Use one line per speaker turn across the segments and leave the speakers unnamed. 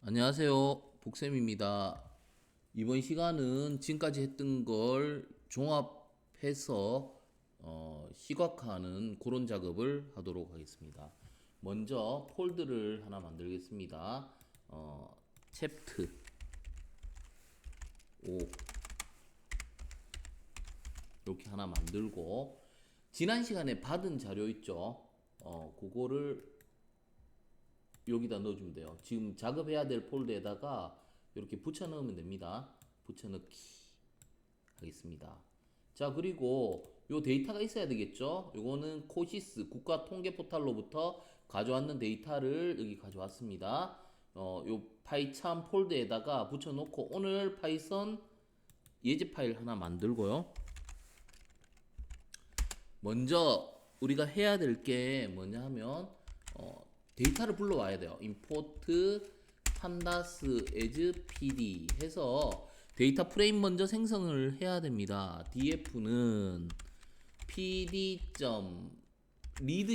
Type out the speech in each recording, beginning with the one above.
안녕하세요. 복쌤입니다. 이번 시간은 지금까지 했던 걸 종합해서 시각화하는 그런 작업을 하도록 하겠습니다. 먼저 폴드를 하나 만들겠습니다. 챕트 5 이렇게 하나 만들고 지난 시간에 받은 자료 있죠? 그거를 여기다 넣어주면 돼요. 지금 작업해야 될 폴더에다가 이렇게 붙여 넣으면 됩니다. 붙여 넣기 하겠습니다. 자, 그리고 요 데이터가 있어야 되겠죠? 요거는 코시스 국가통계포탈로부터 가져왔는 데이터를 여기 가져왔습니다. 요 파이참 폴더에다가 붙여 놓고 오늘 파이썬 예제 파일 하나 만들고요. 먼저 우리가 해야 될 게 뭐냐 하면 데이터를 불러와야 돼요. import pandas as pd 해서 데이터 프레임 먼저 생성을 해야 됩니다. df는 pd.read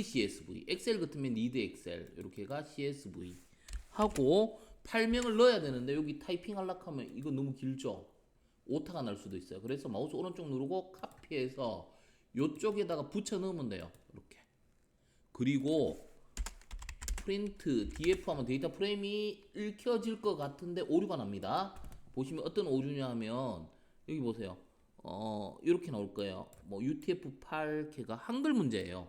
csv 엑셀 같으면 read 엑셀 이렇게가 csv 하고 파일명을 넣어야 되는데 여기 타이핑 하려고 하면 이거 너무 길죠. 오타가 날 수도 있어요. 그래서 마우스 오른쪽 누르고 카피해서 요쪽에다가 붙여 넣으면 돼요. 이렇게. 그리고 프린트 df 하면 데이터 프레임이 읽혀질 것 같은데 오류가 납니다. 보시면 어떤 오류냐 하면 여기 보세요. 이렇게 나올 거예요. 뭐 UTF-8K가 한글 문제예요.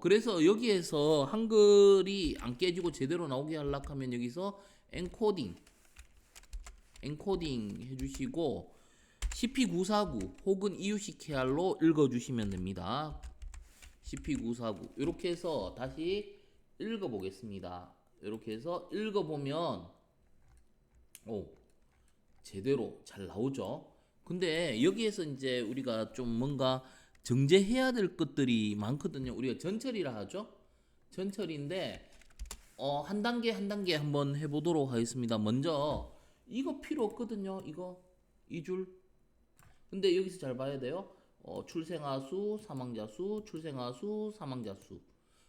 그래서 여기에서 한글이 안 깨지고 제대로 나오게 하려고 하면 여기서 엔코딩 해주시고 CP949 혹은 EUCKR로 읽어주시면 됩니다. CP949 이렇게 해서 다시 읽어보겠습니다. 이렇게 해서 읽어보면 제대로 잘 나오죠. 근데 여기에서 이제 우리가 좀 뭔가 정제해야 될 것들이 많거든요. 우리가 전처리라 하죠. 전처리인데 한 단계 한 단계 한번 해보도록 하겠습니다. 먼저 이거 필요 없거든요. 이거 이 줄. 근데 여기서 잘 봐야 돼요. 출생아 수, 사망자 수, 출생아 수, 사망자 수.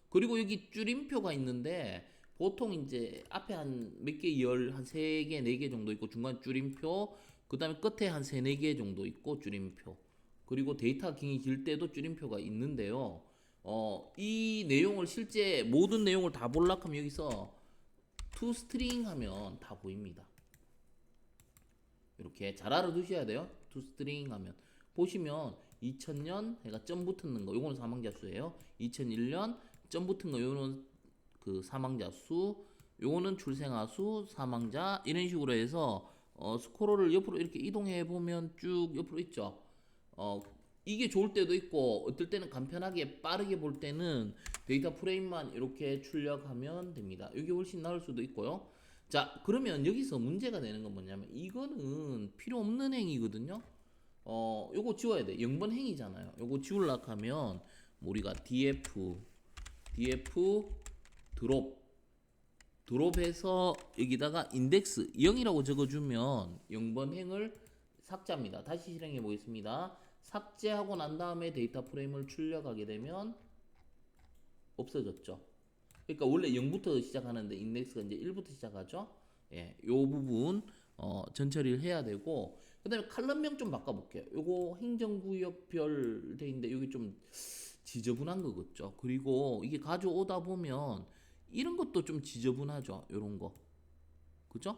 그리고 여기 줄임표가 있는데 보통 이제 앞에 한 몇 개 한 3개, 4개 정도 있고 중간 줄임표, 그 다음에 끝에 한 3, 4개 정도 있고 줄임표. 그리고 데이터 굉장히 길 때도 줄임표가 있는데요. 이 내용을 실제 모든 내용을 다 보려고 하면 여기서 toString 하면 다 보입니다. 이렇게 잘 알아두셔야 돼요. toString 하면 보시면 2000년 해가 점 붙는 거 요거는 사망자 수예요. 2001년 점 붙은 거 요거는 그 사망자 수, 요거는 출생아 수, 사망자 이런 식으로 해서 스크롤을 옆으로 이렇게 이동해 보면 쭉 옆으로 있죠. 이게 좋을 때도 있고 어떨 때는 간편하게 빠르게 볼 때는 데이터 프레임만 이렇게 출력하면 됩니다. 이게 훨씬 나을 수도 있고요. 자, 그러면 여기서 문제가 되는 건 뭐냐면 이거는 필요 없는 행위거든요. 요거 지워야 돼. 0번 행위잖아요. 요거 지우려고 하면 우리가 df 드롭해서 여기다가 인덱스 0이라고 적어주면 0번 행을 삭제합니다. 다시 실행해 보겠습니다. 삭제하고 난 다음에 데이터 프레임을 출력하게 되면 없어졌죠. 그러니까 원래 0부터 시작하는데 인덱스가 이제 1부터 시작하죠. 예, 요 부분 전처리를 해야 되고 그다음에 칼럼명 좀 바꿔볼게요. 요거 행정구역별 돼 있는데 여기 좀 지저분한 거 같죠. 그리고 이게 가져오다 보면 이런 것도 좀 지저분하죠. 요런 거. 그죠?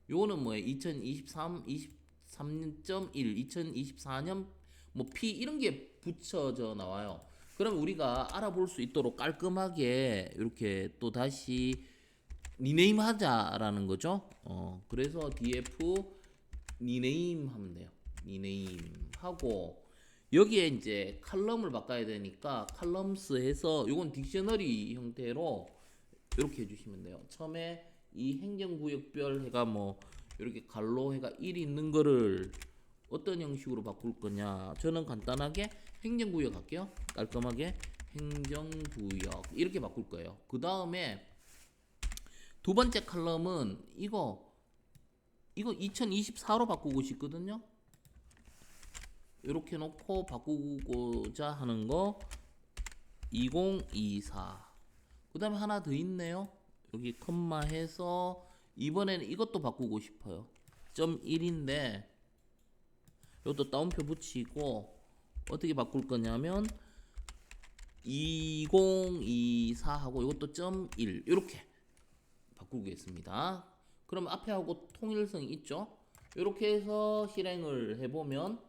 요거는 뭐예요? 23.1, 2024년 뭐 P 이런 게 붙여져 나와요. 그럼 우리가 알아볼 수 있도록 깔끔하게 이렇게 또 다시 리네임 하자라는 거죠. 그래서 df 리네임 하면 돼요. 리네임 하고 여기에 이제 칼럼을 바꿔야 되니까 칼럼스 해서 요건 딕셔너리 형태로 이렇게 해주시면 돼요. 처음에 이 행정구역별 해가 뭐 이렇게 갈로 해가 1이 있는 거를 어떤 형식으로 바꿀 거냐. 저는 간단하게 행정구역 할게요. 깔끔하게 행정구역 이렇게 바꿀 거예요. 그 다음에 두 번째 칼럼은 이거 2024로 바꾸고 싶거든요. 이렇게 놓고 바꾸고자 하는 거 2024. 그 다음에 하나 더 있네요. 여기 컴마 해서 이번에는 이것도 바꾸고 싶어요. 점 1인데 이것도 따옴표 붙이고 어떻게 바꿀 거냐면 2024하고 이것도 점 1 이렇게 바꾸겠습니다. 그럼 앞에 하고 통일성이 있죠? 이렇게 해서 실행을 해보면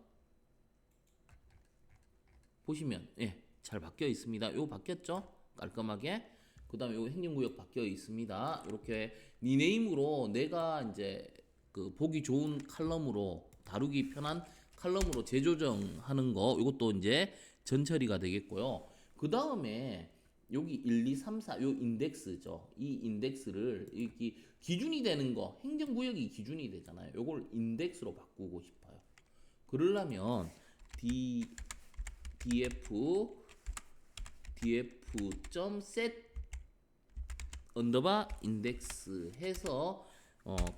보시면 예, 잘 바뀌어 있습니다. 이거 바뀌었죠? 깔끔하게. 그 다음에 요 행정구역 바뀌어 있습니다. 이렇게 니네임으로 내가 이제 그 보기 좋은 칼럼으로 다루기 편한 칼럼으로 재조정하는 거 이것도 이제 전처리가 되겠고요. 그 다음에 여기 1, 2, 3, 4 요 인덱스죠. 이 인덱스를 이렇게 기준이 되는 거 행정구역이 기준이 되잖아요. 요걸 인덱스로 바꾸고 싶어요. 그러려면 df.set 언더바 인덱스 해서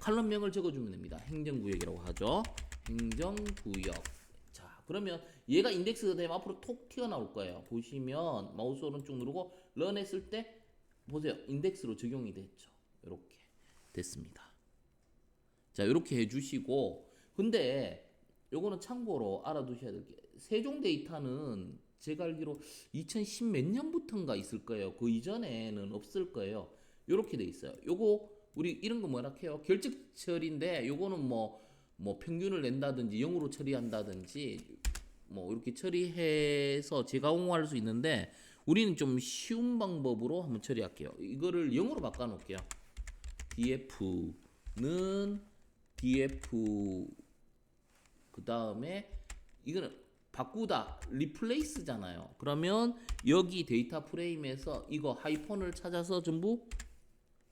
칼럼명을 적어주면 됩니다. 행정구역이라고 하죠. 행정구역. 자, 그러면 얘가 인덱스가 되면 앞으로 톡 튀어나올 거예요. 보시면 마우스 오른쪽 누르고 런 했을 때 보세요. 인덱스로 적용이 됐죠. 이렇게 됐습니다. 자, 이렇게 해주시고 근데 요거는 참고로 알아두셔야 될 게 세종 데이터는 제가 알기로 2010 몇 년부터인가 있을 거예요. 그 이전에는 없을 거예요. 요렇게 돼 있어요. 요거 우리 이런 거 뭐라 해요? 결적 처리인데 요거는 뭐 평균을 낸다든지 0으로 처리한다든지 뭐 이렇게 처리해서 재가공할 수 있는데 우리는 좀 쉬운 방법으로 한번 처리할게요. 이거를 0으로 바꿔 놓을게요. df는 df 그 다음에 이거는 바꾸다 리플레이스잖아요. 그러면 여기 데이터 프레임에서 이거 하이폰을 찾아서 전부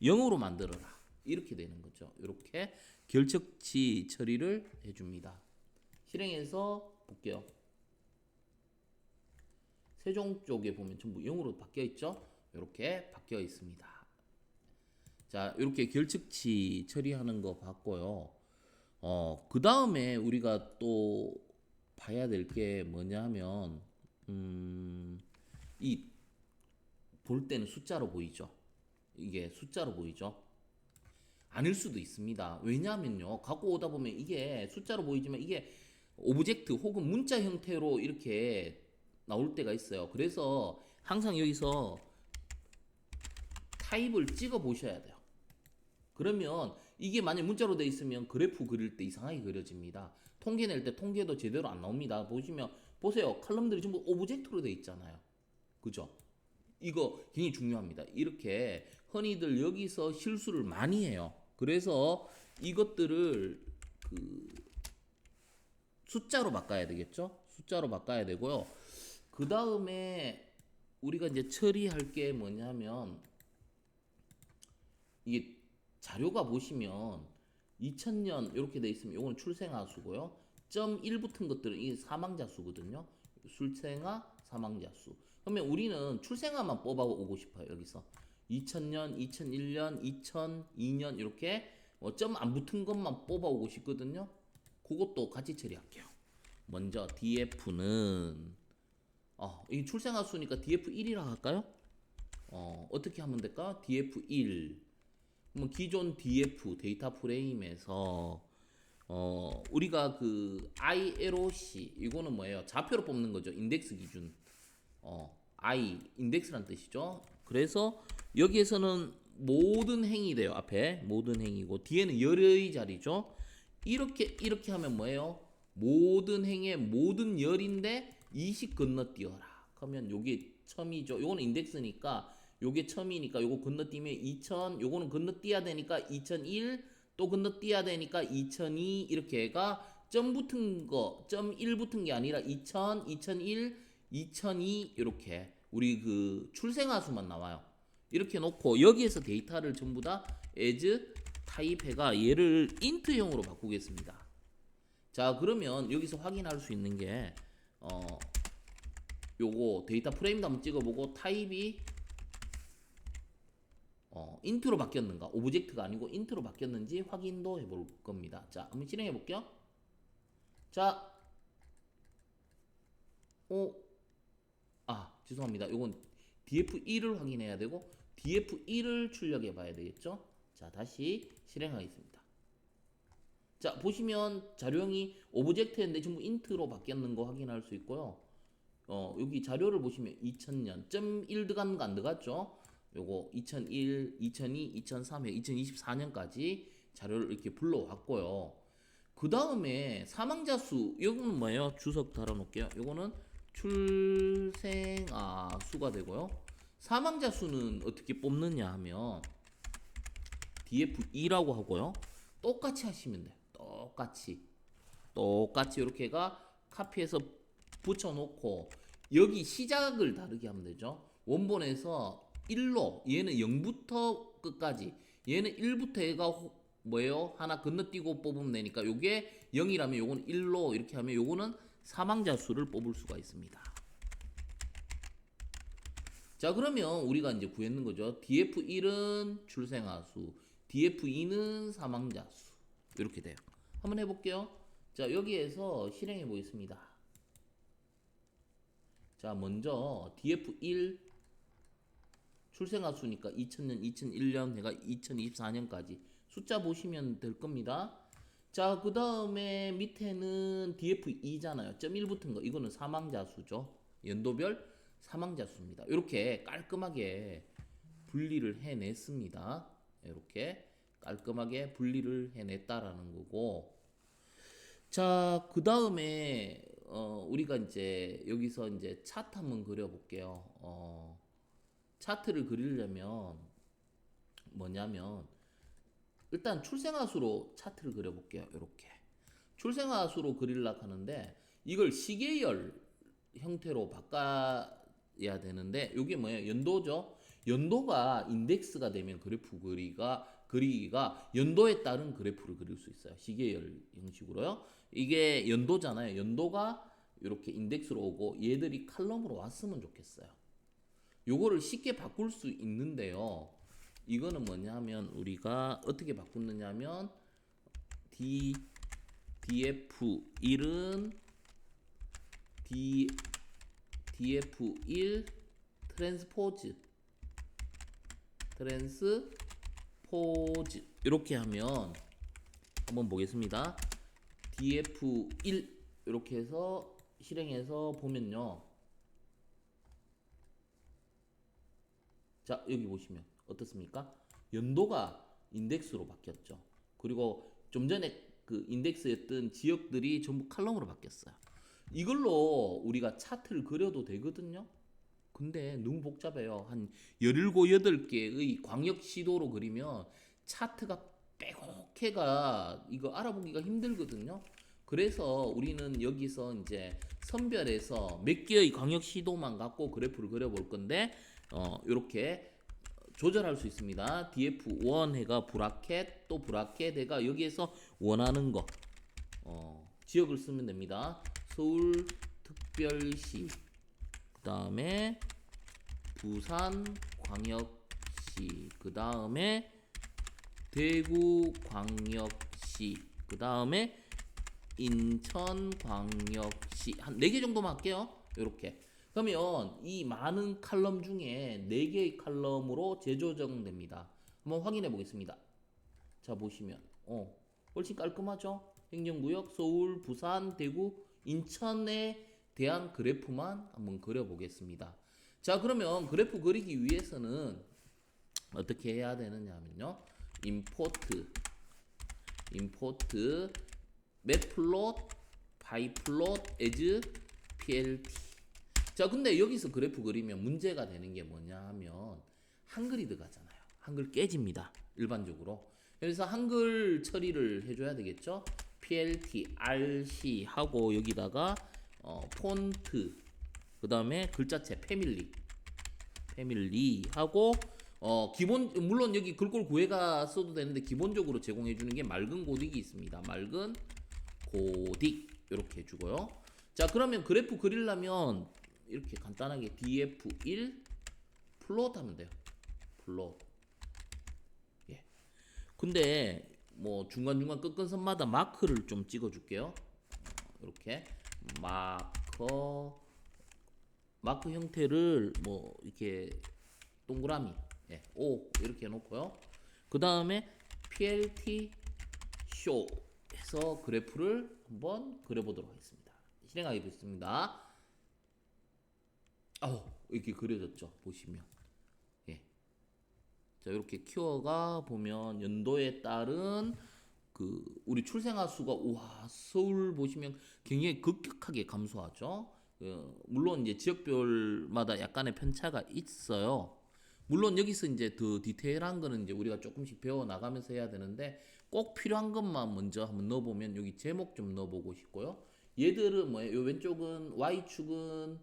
0으로 만들어라. 이렇게 되는 거죠. 이렇게 결척치 처리를 해줍니다. 실행해서 볼게요. 세종 쪽에 보면 전부 0으로 바뀌어 있죠. 이렇게 바뀌어 있습니다. 자, 이렇게 결측치 처리하는 거 봤고요. 그 다음에 우리가 또 봐야 될 게 뭐냐 하면, 이 볼 때는 숫자로 보이죠. 이게 숫자로 보이죠. 아닐 수도 있습니다. 왜냐하면요, 갖고 오다 보면 이게 숫자로 보이지만 이게 오브젝트 혹은 문자 형태로 이렇게 나올 때가 있어요. 그래서 항상 여기서 타입을 찍어 보셔야 돼요. 그러면 이게 만약 문자로 돼 있으면 그래프 그릴 때 이상하게 그려집니다. 통계 낼 때 통계도 제대로 안 나옵니다. 보시면 보세요. 칼럼들이 전부 오브젝트로 돼 있잖아요. 그죠? 이거 굉장히 중요합니다. 이렇게 흔히들 여기서 실수를 많이 해요. 그래서 이것들을 그 숫자로 바꿔야 되겠죠? 숫자로 바꿔야 되고요. 그 다음에 우리가 이제 처리할 게 뭐냐면 이게 자료가 보시면 2000년 이렇게 돼 있으면 이거는 출생아 수고요. 점 1 붙은 것들은 이게 사망자 수거든요. 출생아 사망자 수. 그러면 우리는 출생아만 뽑아오고 싶어요. 여기서 2000년, 2001년, 2002년 이렇게 점 안 붙은 것만 뽑아오고 싶거든요. 그것도 같이 처리할게요. 먼저 df는 이 출생아 수니까 df1이라 할까요? 어떻게 하면 될까? df1 기존 df 데이터 프레임에서 우리가 그 ILOC 이거는 뭐예요? 좌표로 뽑는 거죠. 인덱스 기준. I 인덱스란 뜻이죠. 그래서 여기에서는 모든 행이 돼요. 앞에 모든 행이고 뒤에는 열의 자리죠. 이렇게 하면 뭐예요? 모든 행의 모든 열인데 20 건너뛰어라. 그러면 요게 첨이죠. 요거는 인덱스니까 요게 첨이니까 요거 건너뛰면 2000 요거는 건너뛰어야 되니까 2001 또 건너뛰어야 되니까 2002 이렇게가 점 붙은 거 점 1 붙은 게 아니라 2000, 2001, 2002 이렇게 우리 그 출생아 수만 나와요. 이렇게 놓고 여기에서 데이터를 전부 다 as 타입해가 얘를 int형으로 바꾸겠습니다. 자, 그러면 여기서 확인할 수 있는 게 요거 데이터 프레임도 한번 찍어보고 타입이 인트로 바뀌었는가 오브젝트가 아니고 인트로 바뀌었는지 확인도 해볼 겁니다. 자, 한번 실행해 볼게요. 자, 죄송합니다. 요건 df1을 확인해야 되고 df1을 출력해 봐야 되겠죠. 자, 다시 실행하겠습니다. 자, 보시면 자료형이 오브젝트인데 전부 인트로 바뀌었는 거 확인할 수 있고요. 여기 자료를 보시면 2000년 .1 들어간 거 안 들어갔죠? 요거 2001, 2002, 2003, 2024년까지 자료를 이렇게 불러왔고요. 그 다음에 사망자 수, 이거는 뭐예요? 주석 달아놓을게요. 요거는 출생아 수가 되고요. 사망자 수는 어떻게 뽑느냐 하면 DF2라고 하고요. 똑같이 하시면 돼요. 똑같이 이렇게가 카피해서 붙여놓고 여기 시작을 다르게 하면 되죠. 원본에서 1로 얘는 0부터 끝까지 얘는 1부터 얘가 뭐예요? 하나 건너뛰고 뽑으면 되니까 요게 0이라면 요거는 1로 이렇게 하면 요거는 사망자 수를 뽑을 수가 있습니다. 자, 그러면 우리가 이제 구했는 거죠. DF1은 출생아 수, DF2는 사망자 수. 이렇게 돼요. 한번 해볼게요. 자, 여기에서 실행해 보겠습니다. 자, 먼저 DF1 출생아 수니까 2000년, 2001년 해가 2024년까지 숫자 보시면 될 겁니다. 자, 그 다음에 밑에는 DF2잖아요. .1 붙은 거. 이거는 사망자 수죠. 연도별 사망자 수입니다. 이렇게 깔끔하게 분리를 해냈습니다. 이렇게 깔끔하게 분리를 해냈다라는 거고. 자, 그 다음에 우리가 이제 여기서 이제 차트 한번 그려볼게요. 차트를 그리려면 뭐냐면 일단 출생아 수로 차트를 그려볼게요. 이렇게 출생아 수로 그리려고 하는데 이걸 시계열 형태로 바꿔야 되는데 이게 뭐예요? 연도죠. 연도가 인덱스가 되면 그래프 그리기가 연도에 따른 그래프를 그릴 수 있어요. 시계열 형식으로요. 이게 연도잖아요. 연도가 이렇게 인덱스로 오고 얘들이 칼럼으로 왔으면 좋겠어요. 요거를 쉽게 바꿀 수 있는데요. 이거는 뭐냐면 우리가 어떻게 바꾸느냐면 DF1은 DF1 트랜스포즈 이렇게 하면 한번 보겠습니다. DF1 이렇게 해서 실행해서 보면요. 자, 여기 보시면 어떻습니까? 연도가 인덱스로 바뀌었죠. 그리고 좀 전에 그 인덱스였던 지역들이 전부 칼럼으로 바뀌었어요. 이걸로 우리가 차트를 그려도 되거든요. 근데 너무 복잡해요. 한 17, 8개의 광역시도로 그리면 차트가 빼곡해가 이거 알아보기가 힘들거든요. 그래서 우리는 여기서 이제 선별해서 몇 개의 광역시도만 갖고 그래프를 그려볼 건데 이렇게 조절할 수 있습니다. DF1 해가 브라켓 또 브라켓 해가 여기에서 원하는 거 지역을 쓰면 됩니다. 서울특별시 그 다음에 부산광역시 그 다음에 대구광역시 그 다음에 인천광역시 한 4개 정도만 할게요. 이렇게 그러면 이 많은 칼럼 중에 4개의 칼럼으로 재조정됩니다. 한번 확인해 보겠습니다. 자, 보시면 훨씬 깔끔하죠? 행정구역, 서울, 부산, 대구, 인천에 대한 그래프만 한번 그려보겠습니다. 자, 그러면 그래프 그리기 위해서는 어떻게 해야 되느냐 하면요. 임포트 맵플롯 바이플롯 as plt. 자, 근데 여기서 그래프 그리면 문제가 되는 게 뭐냐 하면 한글이 들어가잖아요. 한글 깨집니다. 일반적으로. 그래서 한글 처리를 해줘야 되겠죠. plt rc 하고 여기다가 폰트 그 다음에 글자체 패밀리 하고 기본 물론 여기 글꼴 구해가 써도 되는데 기본적으로 제공해 주는 게 맑은 고딕이 있습니다. 맑은 고딕 이렇게 해주고요. 자, 그러면 그래프 그리려면 이렇게 간단하게 df1 플롯 하면 돼요. 플롯. 예. 근데 뭐 중간중간 끝선마다 마크를 좀 찍어 줄게요. 이렇게 마크 형태를 뭐 이렇게 동그라미 오 이렇게 해놓고요. 그 다음에 PLT 쇼 해서 그래프를 한번 그려보도록 하겠습니다. 실행하겠습니다. 이렇게 그려졌죠. 보시면. 예. 자, 이렇게 키워가 보면 연도에 따른 그 우리 출생아 수가 서울 보시면 굉장히 급격하게 감소하죠. 물론 이제 지역별마다 약간의 편차가 있어요. 물론 여기서 이제 더 디테일한 거는 이제 우리가 조금씩 배워 나가면서 해야 되는데 꼭 필요한 것만 먼저 한번 넣어보면 여기 제목 좀 넣어보고 싶고요. 얘들은 뭐예요? 요 왼쪽은 Y축은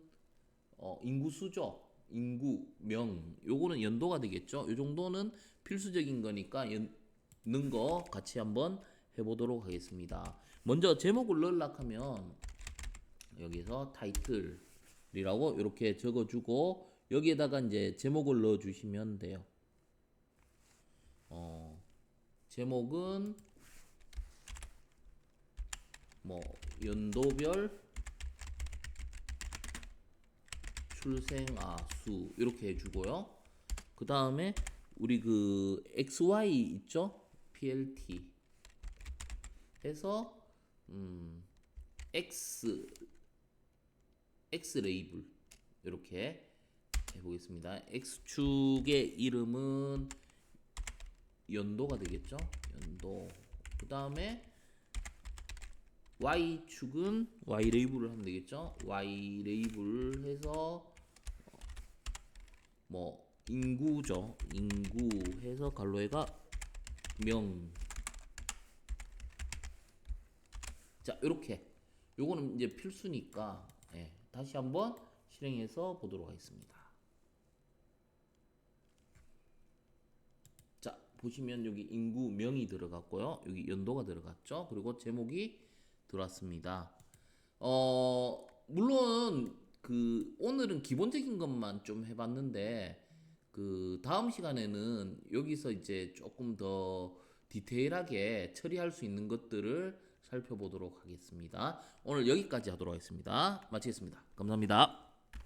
인구수죠. 인구명. 요거는 연도가 되겠죠. 요 정도는 필수적인 거니까 넣는 거 같이 한번 해보도록 하겠습니다. 먼저 제목을 넣으려고 하면 여기서 타이틀이라고 이렇게 적어주고 여기에다가 이제 제목을 넣어주시면 돼요. 제목은 뭐 연도별 출생아 수 이렇게 해주고요. 그 다음에 우리 그 XY 있죠? PLT 해서 X 레이블 이렇게 해보겠습니다. X축의 이름은 연도가 되겠죠? 연도. 그 다음에 Y축은 Y 레이블을 하면 되겠죠? Y 레이블 해서 뭐 인구죠. 인구 해서 갈로에가 명. 자, 이렇게 요거는 이제 필수니까 다시 한번 실행해서 보도록 하겠습니다. 자, 보시면 여기 인구명이 들어갔고요. 여기 연도가 들어갔죠. 그리고 제목이 들어왔습니다. 물론 그 오늘은 기본적인 것만 좀 해봤는데 그 다음 시간에는 여기서 이제 조금 더 디테일하게 처리할 수 있는 것들을 살펴보도록 하겠습니다. 오늘 여기까지 하도록 하겠습니다. 마치겠습니다. 감사합니다.